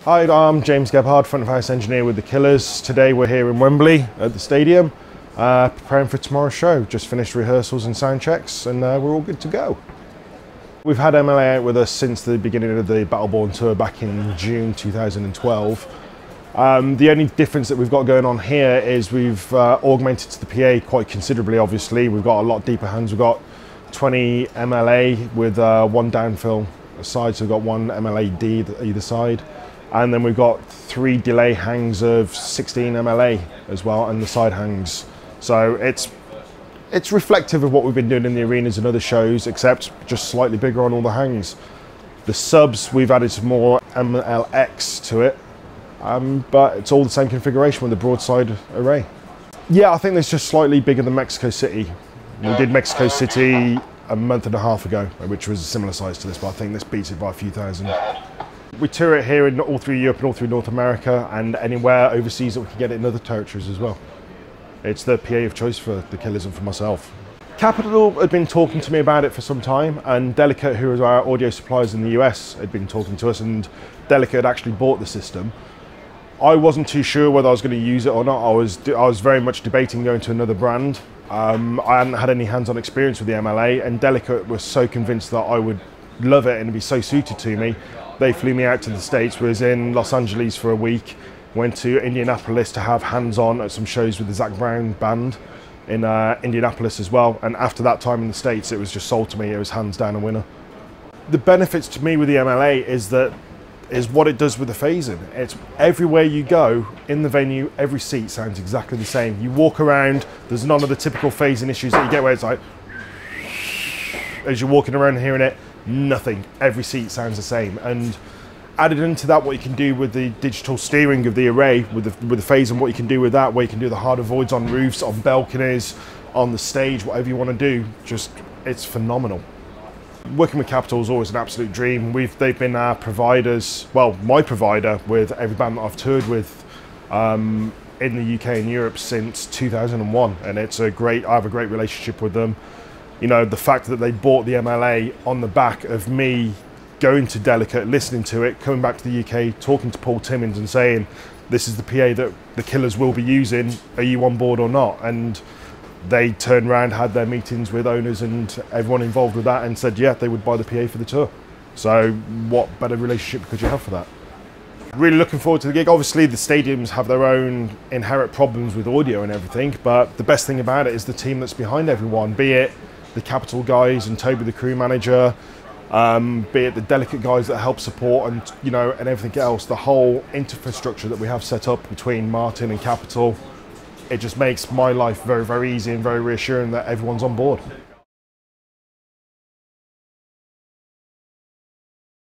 Hi, I'm James Gebhard, front of house engineer with the Killers. Today we're here in Wembley at the stadium, preparing for tomorrow's show. Just finished rehearsals and sound checks and we're all good to go. We've had MLA out with us since the beginning of the Battleborn tour back in June 2012. The only difference that we've got going on here is we've augmented to the PA quite considerably, obviously. We've got a lot deeper hands. We've got 20 MLA with one downfill side, so we've got one MLA-D either side. And then we've got 3 delay hangs of 16 MLA as well, and the side hangs. So it's reflective of what we've been doing in the arenas and other shows, except just slightly bigger on all the hangs. The subs, we've added some more MLX to it, but it's all the same configuration with the broadside array. Yeah, I think it's just slightly bigger than Mexico City. We did Mexico City a month and a half ago, which was a similar size to this, but I think this beats it by a few thousand. We tour it here in all through Europe and all through North America, and anywhere overseas that we can get it in other territories as well. It's the PA of choice for the Killers and for myself. Capital had been talking to me about it for some time, and Delicate, who is our audio suppliers in the US, had been talking to us, and Delicate had actually bought the system. I wasn't too sure whether I was going to use it or not. I was very much debating going to another brand. I hadn't had any hands-on experience with the MLA, and Delicate was so convinced that I would love it and it'd be so suited to me. They flew me out to the States, was in Los Angeles for a week, went to Indianapolis to have hands-on at some shows with the Zac Brown band in Indianapolis as well. And after that time in the States, it was just sold to me. It was hands down a winner. The benefits to me with the MLA is what it does with the phasing. It's everywhere you go in the venue, every seat sounds exactly the same. You walk around, there's none of the typical phasing issues that you get where it's like, as you're walking around hearing it, nothing. Every seat sounds the same. And added into that, what you can do with the digital steering of the array, with the phase, and what you can do with that, where you can do the harder voids on roofs, on balconies, on the stage, whatever you want to do, just, it's phenomenal. Working with Capital is always an absolute dream. They've been our providers, well, my provider with every band that I've toured with in the UK and Europe since 2001, and I have a great relationship with them. You know, the fact that they bought the MLA on the back of me going to Delicate, listening to it, coming back to the UK, talking to Paul Timmins and saying, this is the PA that the Killers will be using, are you on board or not? And they turned around, had their meetings with owners and everyone involved with that, and said, yeah, they would buy the PA for the tour. So what better relationship could you have for that? Really looking forward to the gig. Obviously the stadiums have their own inherent problems with audio and everything, but the best thing about it is the team that's behind everyone, be it the Capital guys and Toby the crew manager, be it the Delicate guys that help support, and you know, and everything else, the whole infrastructure that we have set up between Martin and Capital. It just makes my life very, very easy and very reassuring that everyone's on board.